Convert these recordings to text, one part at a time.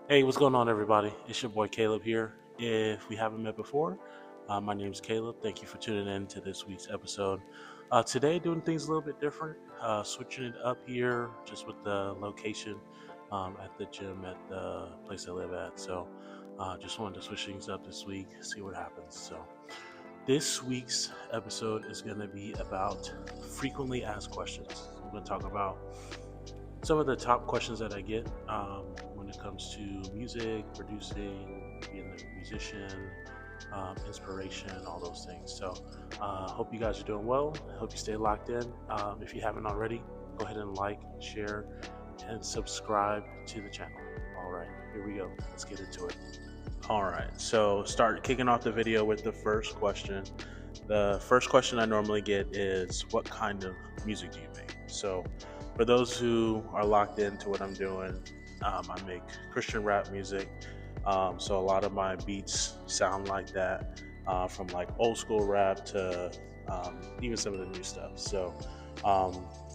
Hey, what's going on, everybody? It's your boy Caleb here. If we haven't met before, my name is Caleb. Thank you for tuning in to this week's episode. Today, doing things a little bit different, switching it up here just with the location at the gym at the place I live at. So, just wanted to switch things up this week, see what happens. So, this week's episode is going to be about frequently asked questions. I'm going to talk about some of the top questions that I get when it comes to music, producing, being a musician, inspiration, all those things. So, hope you guys are doing well. Hope you stay locked in. If you haven't already, go ahead and like, share, and subscribe to the channel. All right, here we go. Let's get into it. All right, so start kicking off the video with the first question. The first question I normally get is, what kind of music do you make? So, for those who are locked into what I'm doing, I make Christian rap music. So a lot of my beats sound like that, from like old school rap to even some of the new stuff. So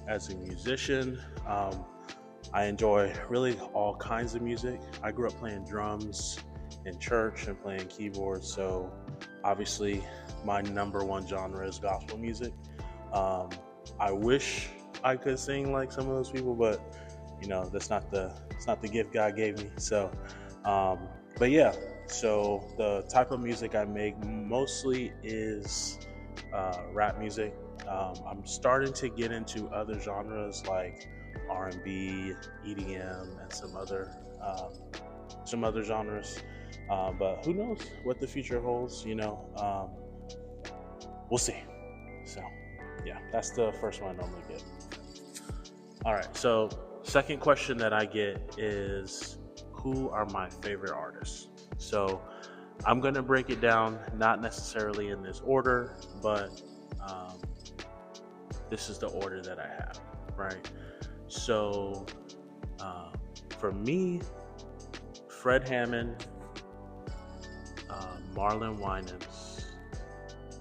as a musician, I enjoy really all kinds of music. I grew up playing drums in church and playing keyboards. So obviously my number one genre is gospel music. I wish I could sing like some of those people, but that's not the gift God gave me. So, but yeah. So the type of music I make mostly is rap music. I'm starting to get into other genres like R&B, EDM, and some other genres. But who knows what the future holds? We'll see. So, yeah, that's the first one I normally get. All right. So, second question that I get is, who are my favorite artists? So, I'm going to break it down, not necessarily in this order, but this is the order that I have, right? So, for me, Fred Hammond, Marlon Winans,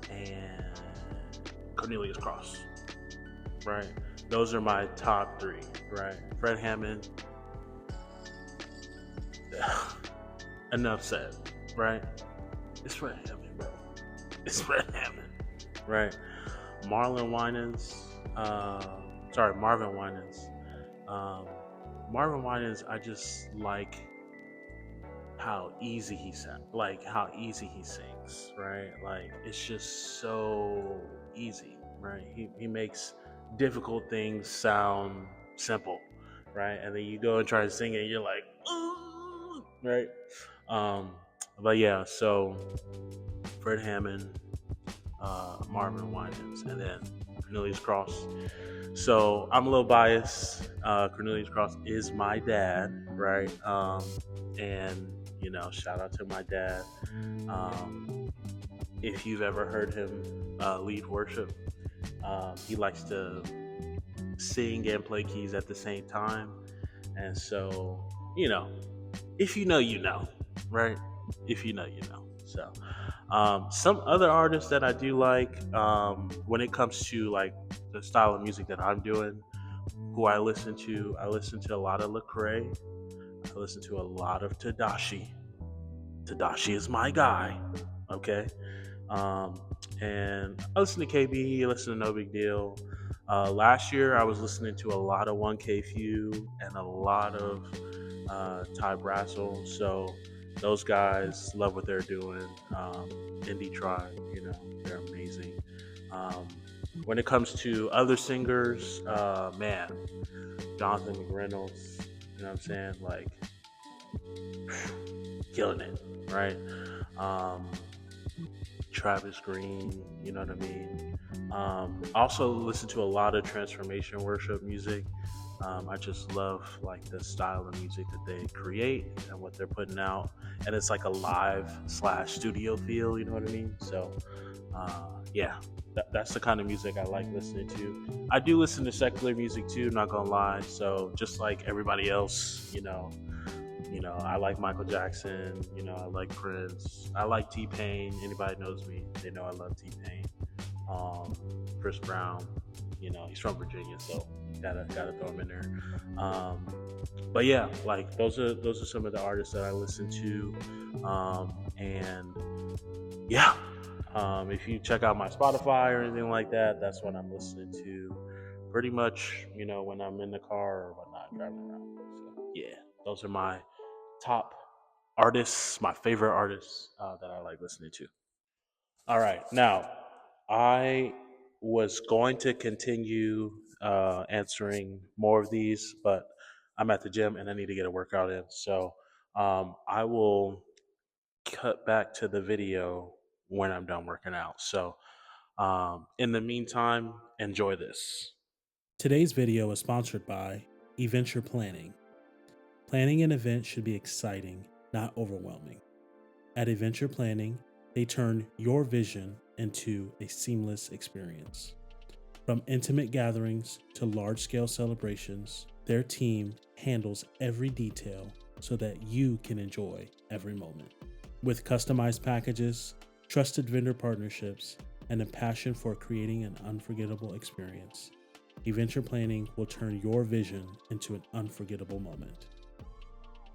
and Cornelius Cross, right? Those are my top three, right? Fred Hammond, enough said, right? It's Fred Hammond, bro. It's Fred Hammond, right? Marlon Winans, Marvin Winans. Marvin Winans, I just like how easy he sounds, like how easy he sings, right? Like it's just so easy, right? He makes difficult things sound simple, right? And then you go and try to sing it, and you're like, ooh, right? Um, but yeah, so Fred Hammond, Marvin Winans, and then Cornelius Cross. So I'm a little biased. Cornelius Cross is my dad, right? And shout out to my dad. If you've ever heard him lead worship, he likes to sing and play keys at the same time. And so, if you know, right? If you know, So, some other artists that I do like, when it comes to like the style of music that I'm doing, who I listen to a lot of Lecrae. I listen to a lot of Tadashi. Tadashi is my guy. Okay. And I listen to KB, I listen to No Big Deal. Last year, I was listening to a lot of 1K Few and a lot of Ty Brassel. So those guys love what they're doing. Indie Tribe, they're amazing. When it comes to other singers, man, Jonathan McReynolds, you know what I'm saying? Like, killing it, right? Travis Green, you know what I mean? Also listen to a lot of transformation worship music. I just love like the style of music that they create and what they're putting out, and it's like a live/studio feel. You know what I mean? So, yeah, that's the kind of music I like listening to. I do listen to secular music too. Not gonna lie. So just like everybody else, I like Michael Jackson. I like Prince. I like T-Pain. Anybody knows me, they know I love T-Pain. Chris Brown. He's from Virginia, so gotta throw them in there. But yeah, like those are some of the artists that I listen to, and yeah, if you check out my Spotify or anything like that, that's what I'm listening to pretty much, when I'm in the car or whatnot, driving around. So, yeah, those are my top artists, my favorite artists that I like listening to. All right. Now, I was going to continue answering more of these, but I'm at the gym and I need to get a workout in. So I will cut back to the video when I'm done working out. So in the meantime, enjoy this. Today's video is sponsored by Eventure Planning. Planning an event should be exciting, not overwhelming. At Eventure Planning, they turn your vision into a seamless experience. From intimate gatherings to large scale celebrations, their team handles every detail so that you can enjoy every moment. With customized packages, trusted vendor partnerships, and a passion for creating an unforgettable experience, Eventure Planning will turn your vision into an unforgettable moment.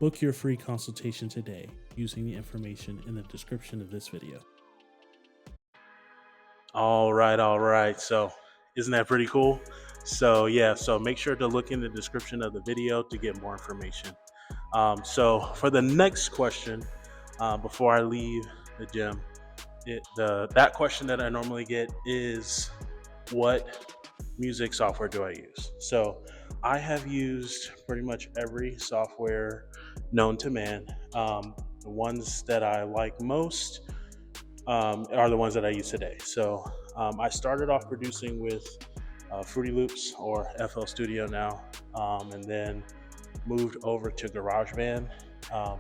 Book your free consultation today using the information in the description of this video. All right, all right. So, isn't that pretty cool? So, yeah, so make sure to look in the description of the video to get more information. So, for the next question, before I leave the gym, that question that I normally get is, what music software do I use? So, I have used pretty much every software known to man. The ones that I like most are the ones that I use today. So I started off producing with Fruity Loops or FL Studio now, and then moved over to GarageBand. Um,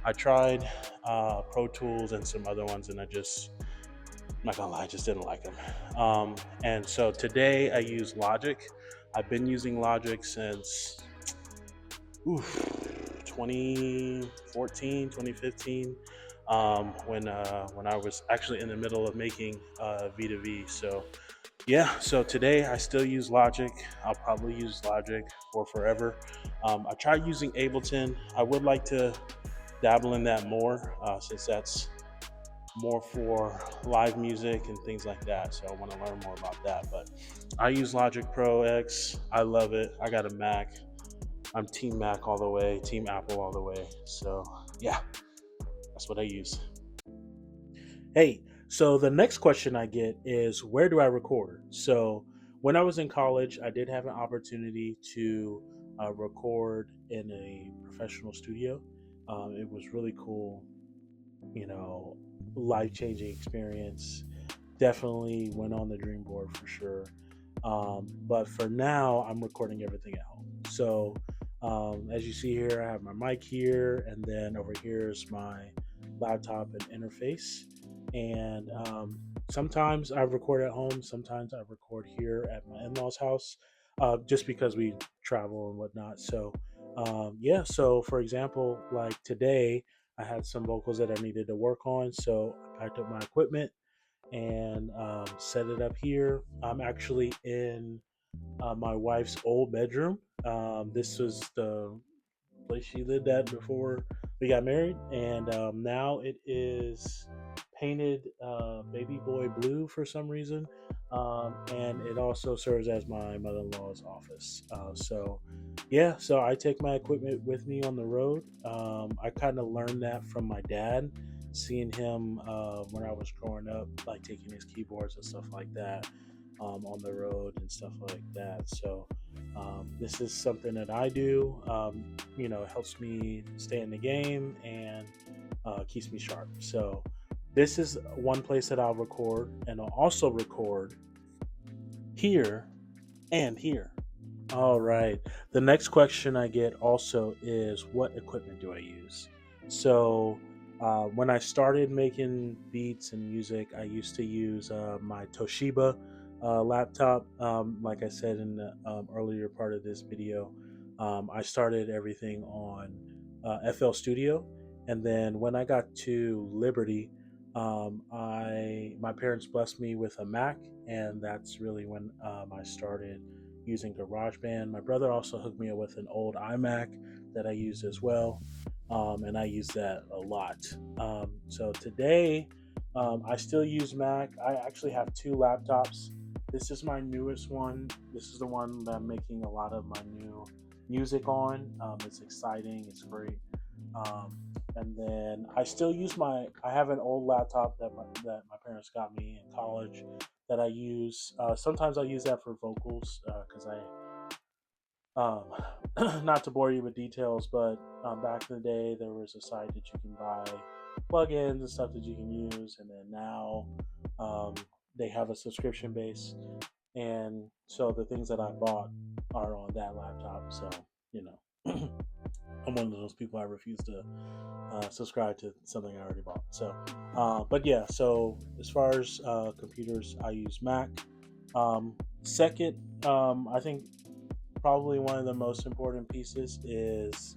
I tried Pro Tools and some other ones, and I'm not gonna lie, I just didn't like them. And so today I use Logic. I've been using Logic since 2014, 2015, when I was actually in the middle of making V2V. So yeah, so today I still use Logic. I'll probably use Logic for forever. I tried using Ableton. I would like to dabble in that more, since that's more for live music and things like that. So I want to learn more about that. But I use Logic Pro X. I love it. I got a Mac. I'm Team Mac all the way, Team Apple all the way. So yeah, that's what I use. Hey, so the next question I get is, where do I record? So when I was in college, I did have an opportunity to record in a professional studio. It was really cool, you know, life changing experience. Definitely went on the dream board for sure. But for now, I'm recording everything at home. So as you see here, I have my mic here, and then over here is my laptop and interface. And sometimes I record at home, sometimes I record here at my in law's house, just because we travel and whatnot. So, yeah, so for example, like today, I had some vocals that I needed to work on. So I packed up my equipment and set it up here. I'm actually in my wife's old bedroom. This was the place she lived at before we got married, and now it is painted baby boy blue for some reason, and it also serves as my mother-in-law's office. So yeah, so I take my equipment with me on the road. I kind of learned that from my dad, seeing him when I was growing up, like taking his keyboards and stuff like that on the road and stuff like that. So this is something that I do. It helps me stay in the game and keeps me sharp. So this is one place that I'll record, and I'll also record here and here. All right. The next question I get also is, what equipment do I use? So, when I started making beats and music, I used to use my Toshiba laptop. Like I said in the earlier part of this video, I started everything on FL Studio, and then when I got to Liberty, my parents blessed me with a Mac, and that's really when I started using GarageBand. My brother also hooked me up with an old iMac that I use as well, and I use that a lot. So today, I still use Mac. I actually have two laptops. This is my newest one. This is the one that I'm making a lot of my new music on. It's exciting. It's great. Um, and then I still use my. I have an old laptop that my parents got me in college that I use. Sometimes I use that for vocals because um, not to bore you with details, but back in the day there was a site that you can buy plugins and stuff that you can use, and then now um, they have a subscription base, and so the things that I bought are on that laptop. So you know. I'm one of those people. I refuse to subscribe to something I already bought. So, but yeah. So as far as computers, I use Mac. Second, I think probably one of the most important pieces is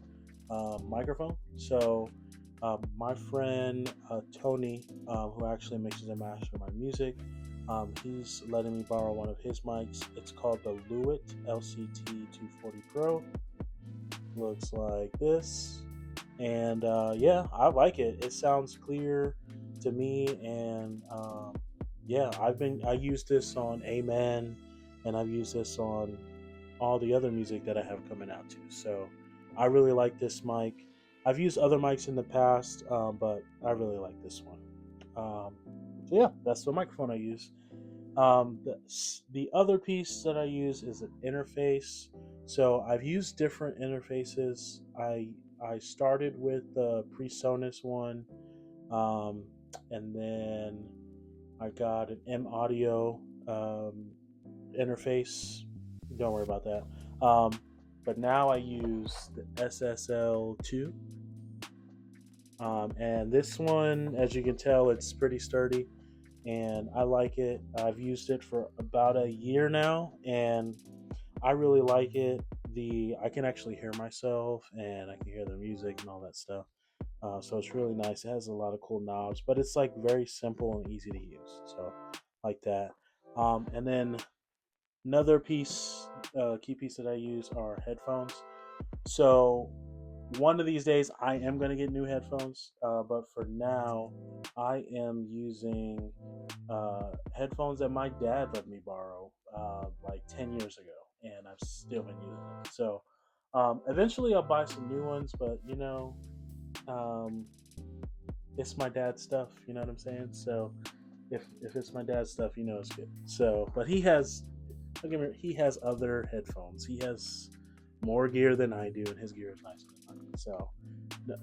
microphone. So my friend Tony, who actually mixes and masters my music, he's letting me borrow one of his mics. It's called the Lewitt LCT 240 Pro. Looks like this, and yeah, I like it. It sounds clear to me, and yeah, I used this on Amen, and I've used this on all the other music that I have coming out too. So I really like this mic. I've used other mics in the past, but I really like this one. So yeah, that's the microphone I use. The other piece that I use is an interface. So I've used different interfaces. I started with the PreSonus one, um, and then I got an M Audio interface. Don't worry about that. But now I use the SSL2, and this one, as you can tell, it's pretty sturdy and I like it. I've used it for about a year now, and I really like it. I can actually hear myself, and I can hear the music and all that stuff. So it's really nice. It has a lot of cool knobs, but it's like very simple and easy to use. So like that. And then another key piece that I use are headphones. So one of these days I am going to get new headphones, but for now I am using headphones that my dad let me borrow like 10 years ago, and I've still been using them. So eventually I'll buy some new ones, but um, it's my dad's stuff. You know what I'm saying? So if it's my dad's stuff, it's good. So, but he has other headphones. He has more gear than I do, and his gear is nicer than mine. So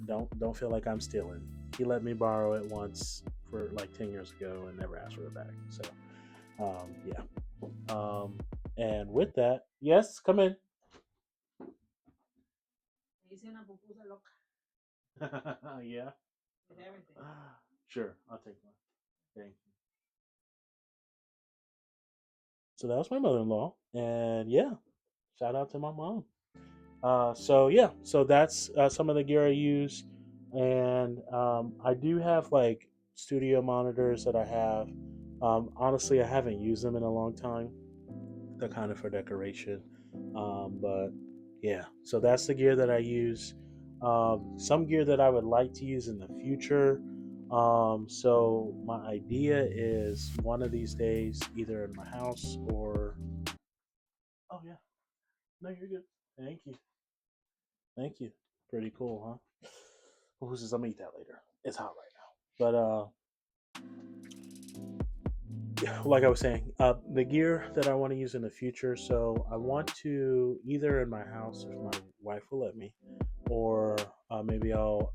don't feel like I'm stealing. He let me borrow it once for like 10 years ago and never asked for it back. So yeah. And with that, yes, come in. Yeah. Sure, I'll take one. Thank you. So that was my mother-in-law, and yeah, shout out to my mom. So yeah, so that's some of the gear I use, and I do have like studio monitors that I have. Honestly, I haven't used them in a long time. They're kind of for decoration, but yeah. So that's the gear that I use. Some gear that I would like to use in the future. So my idea is one of these days, either in my house or oh yeah, no, you're good. Thank you. Thank you. Pretty cool, huh? Well, who says I'm gonna eat that later? It's hot right now. But like I was saying, the gear that I want to use in the future. So I want to either in my house if my wife will let me, or maybe I'll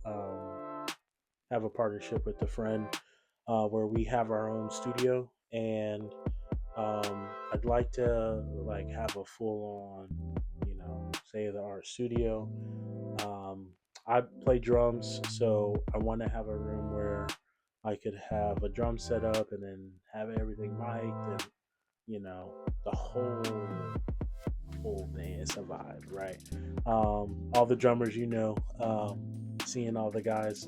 have a partnership with a friend where we have our own studio, and I'd like to like have a full on, say the art studio. Um, I play drums, so I want to have a room where I could have a drum set up and then have everything mic'd and the whole thing is a vibe, right? All the drummers, seeing all the guys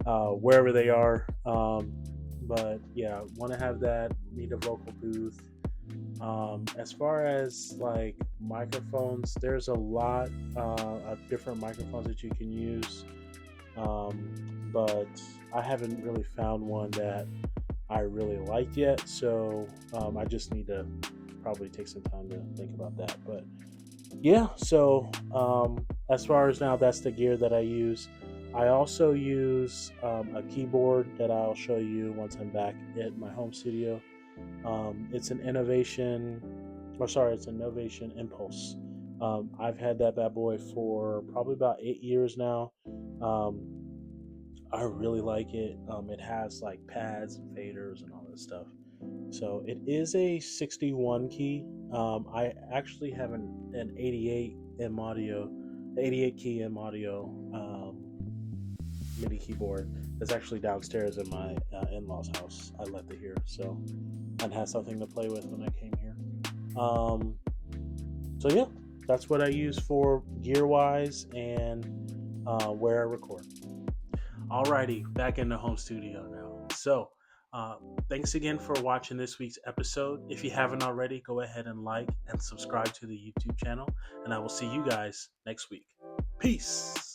wherever they are. But yeah, want to have that. Need a vocal booth. As far as like microphones. There's a lot of different microphones that you can use, but I haven't really found one that I really like yet. So I just need to probably take some time to think about that. But yeah, so as far as now, that's the gear that I use. I also use a keyboard that I'll show you once I'm back at my home studio. It's an innovation, or sorry, it's an Innovation Impulse. I've had that bad boy for probably about 8 years now. Um, I really like it. It has like pads and faders and all this stuff. So it is a 61 key. I actually have an 88 M audio, 88 key M audio MIDI keyboard that's actually downstairs in my in-laws' house. I left it here, so I had something to play with when I came here. Um, so yeah, that's what I use for gear wise and where I record. Alrighty, back in the home studio now. So, uh, thanks again for watching this week's episode. If you haven't already, go ahead and like and subscribe to the YouTube channel, and I will see you guys next week. Peace.